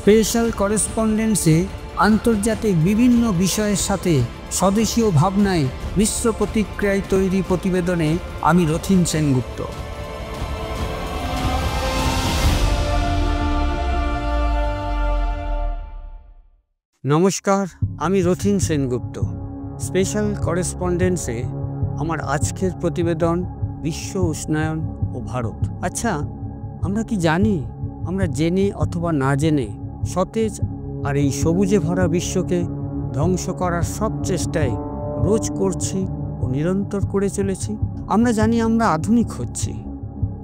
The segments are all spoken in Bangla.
স্পেশাল করেসপন্ডেন্সে আন্তর্জাতিক বিভিন্ন বিষয়ের সাথে স্বদেশীয় ভাবনায় মিশ্র প্রতিক্রিয়ায় তৈরি প্রতিবেদনে আমি রথীন সেনগুপ্ত। নমস্কার, আমি রথীন সেনগুপ্ত। স্পেশাল করেসপন্ডেন্সে আমার আজকের প্রতিবেদন বিশ্ব উষ্ণায়ন ও ভারত। আচ্ছা, আমরা কি জানি, আমরা জেনে অথবা না জেনে সতেজ আর এই সবুজে ভরা বিশ্বকে ধ্বংস করার সব চেষ্টাই রোজ করছি ও নিরন্তর করে চলেছি। আমরা জানি আমরা আধুনিক হচ্ছি,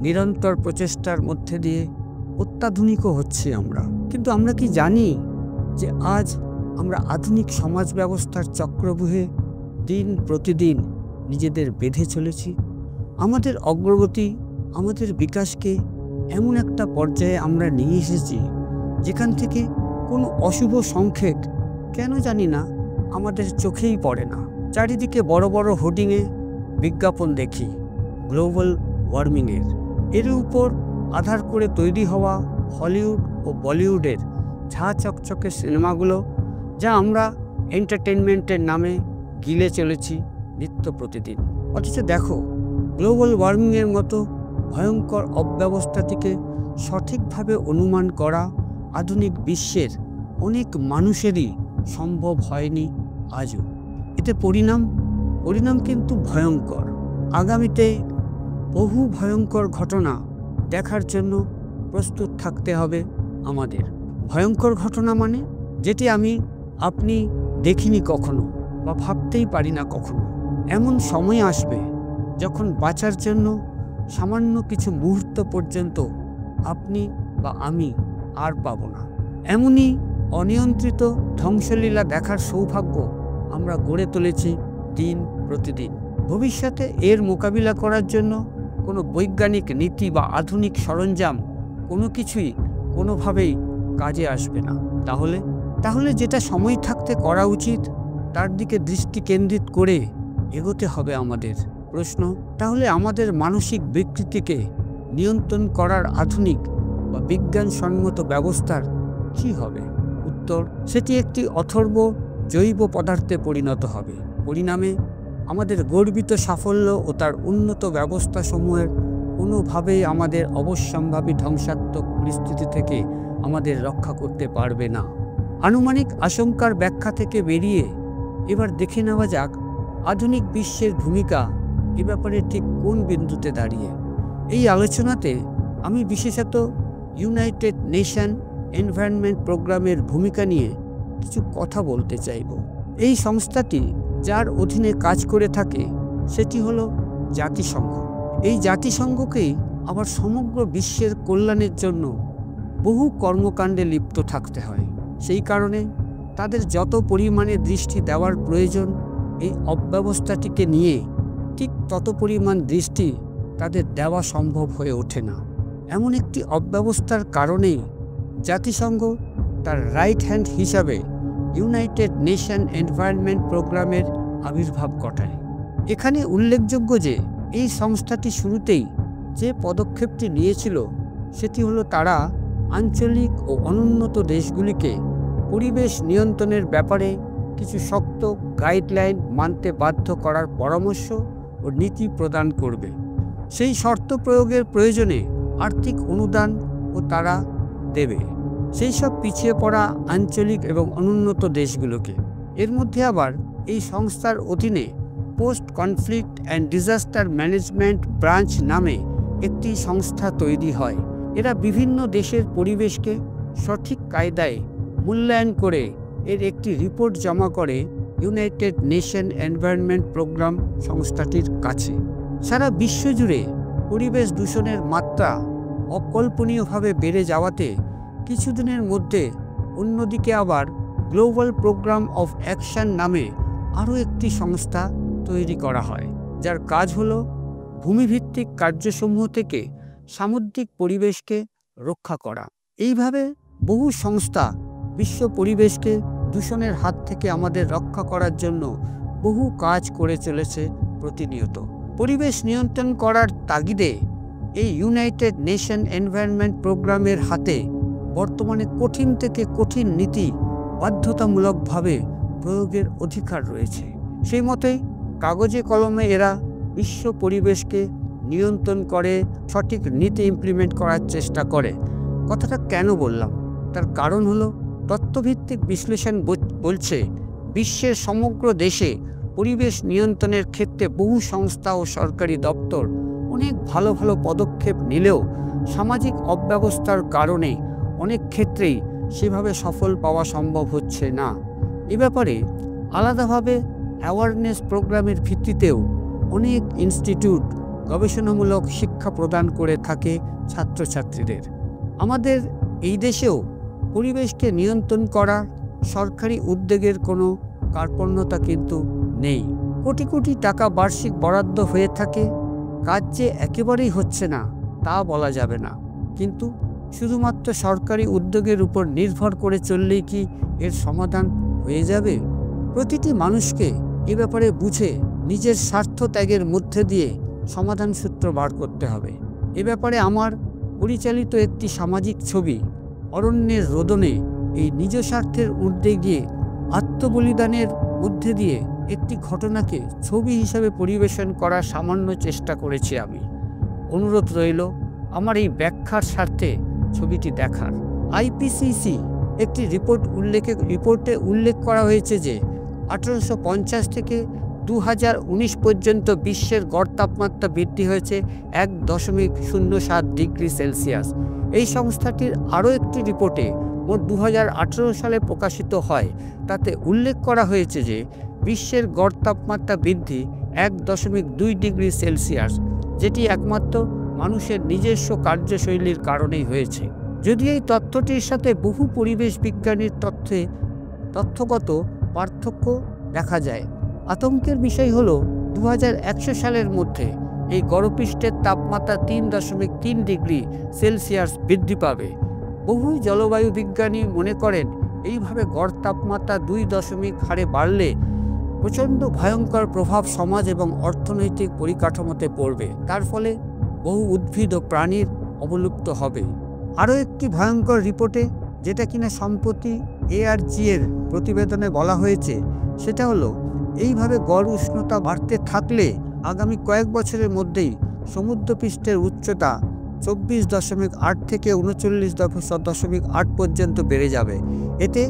নিরন্তর প্রচেষ্টার মধ্যে দিয়ে অত্যাধুনিকও হচ্ছি আমরা। কিন্তু আমরা কি জানি যে আজ আমরা আধুনিক সমাজ ব্যবস্থার চক্রব্যূহে দিন প্রতিদিন নিজেদের বেঁধে চলেছি? আমাদের অগ্রগতি, আমাদের বিকাশকে এমন একটা পর্যায়ে আমরা নিয়ে এসেছি যেখান থেকে কোনো অশুভ সংকেত কেন জানি না আমাদের চোখেই পড়ে না। চারিদিকে বড় বড় হোর্ডিংয়ে বিজ্ঞাপন দেখি গ্লোবাল ওয়ার্মিংয়ের। এর উপর আধার করে তৈরি হওয়া হলিউড ও বলিউডের ঝাঁ চকচকে সিনেমাগুলো, যা আমরা এন্টারটেনমেন্টের নামে গিলে চলেছি নিত্য প্রতিদিন। অথচ দেখো, গ্লোবাল ওয়ার্মিংয়ের মতো ভয়ঙ্কর অব্যবস্থাটিকে সঠিকভাবে অনুমান করা আধুনিক বিশ্বের অনেক মানুষেরই সম্ভব হয়নি আজও। এতে পরিণাম কিন্তু ভয়ঙ্কর। আগামীতে বহু ভয়ঙ্কর ঘটনা দেখার জন্য প্রস্তুত থাকতে হবে আমাদের। ভয়ঙ্কর ঘটনা মানে যেটি আপনি দেখিনি কখনো বা ভাবতেই পারি না কখনো। এমন সময় আসবে যখন বাঁচার জন্য সামান্য কিছু মুহূর্ত পর্যন্ত আপনি বা আমি আর পাব না। এমনই অনিয়ন্ত্রিত ধ্বংসলীলা দেখার সৌভাগ্য আমরা গড়ে তুলেছি দিন প্রতিদিন। ভবিষ্যতে এর মোকাবিলা করার জন্য কোনো বৈজ্ঞানিক নীতি বা আধুনিক সরঞ্জাম কোনো কিছুই কোনোভাবেই কাজে আসবে না। তাহলে যেটা সময় থাকতে করা উচিত তার দিকে দৃষ্টি কেন্দ্রিত করে এগোতে হবে আমাদের। প্রশ্ন, তাহলে আমাদের মানসিক বিকৃতিকে নিয়ন্ত্রণ করার আধুনিক বা বিজ্ঞানসম্মত ব্যবস্থার কী হবে? উত্তর, সেটি একটি অথর্ব জৈব পদার্থে পরিণত হবে। পরিণামে আমাদের গর্বিত সাফল্য ও তার উন্নত ব্যবস্থাসমূহের কোনোভাবেই আমাদের অবশ্যম্ভাবী ধ্বংসাত্মক পরিস্থিতি থেকে আমাদের রক্ষা করতে পারবে না। আনুমানিক আশঙ্কার ব্যাখ্যা থেকে বেরিয়ে এবার দেখে নেওয়া যাক আধুনিক বিশ্বের ভূমিকা এ ব্যাপারে ঠিক কোন বিন্দুতে দাঁড়িয়ে। এই আলোচনাতে আমি বিশেষত ইউনাইটেড নেশন এনভায়রনমেন্ট প্রোগ্রামের ভূমিকা নিয়ে কিছু কথা বলতে চাইব। এই সংস্থাটি যার অধীনে কাজ করে থাকে সেটি হলো জাতিসংঘ। এই জাতিসংঘকেই আবার সমগ্র বিশ্বের কল্যাণের জন্য বহু কর্মকাণ্ডে লিপ্ত থাকতে হয়। সেই কারণে তাদের যত পরিমাণে দৃষ্টি দেওয়ার প্রয়োজন এই অব্যবস্থাটিকে নিয়ে, ঠিক তত পরিমাণ দৃষ্টি তাদের দেওয়া সম্ভব হয়ে ওঠে না। এমন একটি অব্যবস্থার কারণেই জাতিসংঘ তার রাইট হ্যান্ড হিসাবে ইউনাইটেড নেশন এনভায়রনমেন্ট প্রোগ্রামের আবির্ভাব ঘটায়। এখানে উল্লেখযোগ্য যে এই সংস্থাটি শুরুতেই যে পদক্ষেপটি নিয়েছিল সেটি হলো তারা আঞ্চলিক ও অনুন্নত দেশগুলিকে পরিবেশ নিয়ন্ত্রণের ব্যাপারে কিছু শক্ত গাইডলাইন মানতে বাধ্য করার পরামর্শ ও নীতি প্রদান করবে। সেই শর্ত প্রয়োগের প্রয়োজনে আর্থিক অনুদান ও তারা দেবে সেই সব পিছিয়ে পড়া আঞ্চলিক এবং অনুন্নত দেশগুলোকে। এর মধ্যে আবার এই সংস্থার অধীনে post conflict and disaster management branch নামে একটি সংস্থা তৈরি হয়। এরা বিভিন্ন দেশের পরিবেশকে সঠিক কায়দায় মূল্যায়ন করে এর একটি রিপোর্ট জমা করে ইউনাইটেড নেশন এনভায়রনমেন্ট প্রোগ্রাম সংস্থাটির কাছে। সারা বিশ্বজুড়ে পরিবেশ দূষণের মাত্রা অকল্পনীয়ভাবে বেড়ে যাওয়াতে কিছুদিনের মধ্যে অন্যদিকে আবার গ্লোবাল প্রোগ্রাম অফ অ্যাকশন নামে আরও একটি সংস্থা তৈরি করা হয়, যার কাজ হলো ভূমিভিত্তিক কার্যসমূহ থেকে সামুদ্রিক পরিবেশকে রক্ষা করা। এইভাবে বহু সংস্থা বিশ্ব পরিবেশকে দূষণের হাত থেকে আমাদের রক্ষা করার জন্য বহু কাজ করে চলেছে প্রতিনিয়ত। পরিবেশ নিয়ন্ত্রণ করার তাগিদে এই ইউনাইটেড নেশন এনভায়রনমেন্ট প্রোগ্রামের হাতে বর্তমানে কঠিন থেকে কঠিন নীতি বাধ্যতামূলকভাবে প্রয়োগের অধিকার রয়েছে। সেই মতোই কাগজে কলমে এরা বিশ্ব পরিবেশকে নিয়ন্ত্রণ করে, সঠিক নীতি ইমপ্লিমেন্ট করার চেষ্টা করে। কথাটা কেন বললাম? তার কারণ হলো তথ্যভিত্তিক বিশ্লেষণ বলছে বিশ্বের সমগ্র দেশে পরিবেশ নিয়ন্ত্রণের ক্ষেত্রে বহু সংস্থা ও সরকারি দপ্তর অনেক ভালো ভালো পদক্ষেপ নিলেও সামাজিক অব্যবস্থার কারণে অনেক ক্ষেত্রেই সেভাবে সফল পাওয়া সম্ভব হচ্ছে না। এ ব্যাপারে আলাদাভাবে অ্যাওয়ারনেস প্রোগ্রামের ভিত্তিতেও অনেক ইনস্টিটিউট গবেষণামূলক শিক্ষা প্রদান করে থাকে ছাত্রছাত্রীদের। আমাদের এই দেশেও পরিবেশকে নিয়ন্ত্রণ করা সরকারি উদ্যোগের কোনো কার্পণ্যতা কিন্তু নেই। কোটি কোটি টাকা বার্ষিক বরাদ্দ হয়ে থাকে, কাজ যে একেবারেই হচ্ছে না তা বলা যাবে না। কিন্তু শুধুমাত্র সরকারি উদ্যোগের উপর নির্ভর করে চললেই কি এর সমাধান হয়ে যাবে? প্রতিটি মানুষকে এ ব্যাপারে বুঝে নিজের স্বার্থ ত্যাগের মধ্যে দিয়ে সমাধান সূত্র বার করতে হবে। এ ব্যাপারে আমার পরিচালিত একটি সামাজিক ছবি অরণ্যের রোদনে এই নিজ স্বার্থের ঊর্ধ্বে গিয়ে আত্মবলিদানের মধ্যে দিয়ে একটি ঘটনাকে ছবি হিসাবে পরিবেশন করার সামান্য চেষ্টা করেছি আমি। অনুরোধ রইল আমার এই ব্যাখ্যার স্বার্থে ছবিটি দেখার। আইপিসিসি একটি রিপোর্টে উল্লেখ করা হয়েছে যে 1850 থেকে 2019 পর্যন্ত বিশ্বের গড় তাপমাত্রা বৃদ্ধি হয়েছে 1.07 ডিগ্রি সেলসিয়াস। এই সংস্থাটির আরও একটি রিপোর্টে মোট 2018 সালে প্রকাশিত হয়, তাতে উল্লেখ করা হয়েছে যে বিশ্বের গড় তাপমাত্রা বৃদ্ধি 1.2 ডিগ্রি সেলসিয়াস, যেটি একমাত্র মানুষের নিজস্ব কার্যশৈলীর কারণেই হয়েছে। যদি এই তথ্যটির সাথে বহু পরিবেশ বিজ্ঞানীর তথ্যগত পার্থক্য দেখা যায়। আতঙ্কের বিষয় হলো 2100 সালের মধ্যে এই গড়পৃষ্ঠের তাপমাত্রা 3.3 ডিগ্রি সেলসিয়াস বৃদ্ধি পাবে। বহু জলবায়ু বিজ্ঞানী মনে করেন এইভাবে গড় তাপমাত্রা 2 হারে বাড়লে প্রচণ্ড ভয়ঙ্কর প্রভাব সমাজ এবং অর্থনৈতিক পরিকাঠামোতে পড়বে। তার ফলে বহু উদ্ভিদ ও প্রাণীর অবলুপ্ত হবে। আরও একটি ভয়ঙ্কর রিপোর্টে, যেটা কিনা সম্প্রতি ARG এর প্রতিবেদনে বলা হয়েছে, সেটা হলো এইভাবে গড় উষ্ণতা বাড়তে থাকলে আগামী কয়েক বছরের মধ্যেই সমুদ্রপৃষ্ঠের উচ্চতা 24.8 থেকে 39.8 পর্যন্ত বেড়ে যাবে। এতে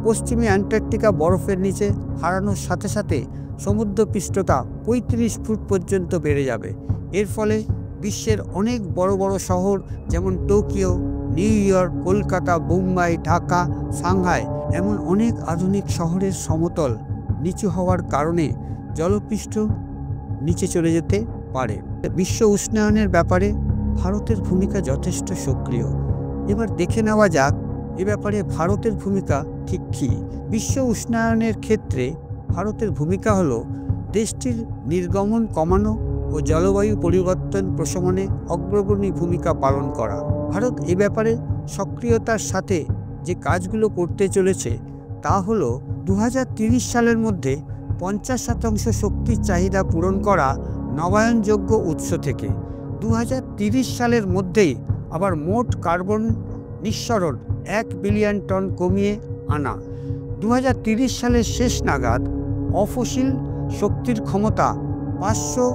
পশ্চিমী অ্যান্টার্কটিকা বরফের নিচে হারানোর সাথে সাথে সমুদ্রপৃষ্ঠতা 35 ফুট পর্যন্ত বেড়ে যাবে। এর ফলে বিশ্বের অনেক বড় বড় শহর যেমন Tokyo, new York, Kolkata, Mumbai, Dhaka, Shanghai এমন অনেক আধুনিক শহরের সমতল নিচু হওয়ার কারণে জলপৃষ্ঠ নিচে চলে যেতে পারে। বিশ্ব উষ্ণায়নের ব্যাপারে ভারতের ভূমিকা যথেষ্ট সক্রিয়। এবার দেখে নেওয়া যাক এ ব্যাপারে ভারতের ভূমিকা ঠিক কী। বিশ্ব উষ্ণায়নের ক্ষেত্রে ভারতের ভূমিকা হলো দেশটির নির্গমন কমানো ও জলবায়ু পরিবর্তন প্রশমনে অগ্রগণ্য ভূমিকা পালন করা। ভারত এ ব্যাপারে সক্রিয়তার সাথে যে কাজগুলো করতে চলেছে তা হলো 2030 সালের মধ্যে 50% শক্তির চাহিদা পূরণ করা নবায়নযোগ্য উৎস থেকে, 2030 সালের মধ্যেই আবার মোট কার্বন নিঃসরণ 1 বিলিয়ন টন কমিয়ে আনা, 2030 সালের শেষ নাগাদ অফসিল শক্তির ক্ষমতা 500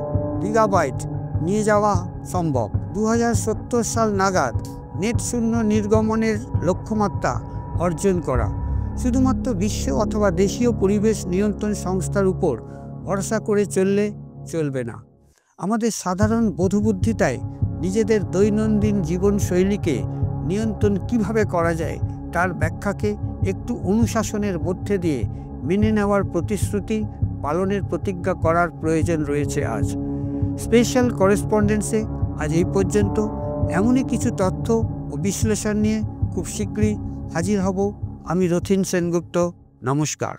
গিগাবাইট নিয়ে যাওয়া সম্ভব, 2070 সাল নাগাদ নেট শূন্য নির্গমনের লক্ষ্যমাত্রা অর্জন করা। শুধুমাত্র বিশ্ব অথবা দেশীয় পরিবেশ নিয়ন্ত্রণ সংস্থার উপর ভরসা করে চললে চলবে না। আমাদের সাধারণ বোধবুদ্ধিতায় নিজেদের দৈনন্দিন জীবনশৈলীকে নিয়ন্ত্রণ কিভাবে করা যায় তার ব্যাখ্যাকে একটু অনুশাসনের মধ্যে দিয়ে মেনে নেওয়ার প্রতিশ্রুতি পালনের প্রতিজ্ঞা করার প্রয়োজন রয়েছে আজ। স্পেশাল করেসপন্ডেন্সে আজ এই পর্যন্ত। এমনই কিছু তথ্য ও বিশ্লেষণ নিয়ে খুব শীঘ্রই হাজির হব। আমি রথীন সেনগুপ্ত। নমস্কার।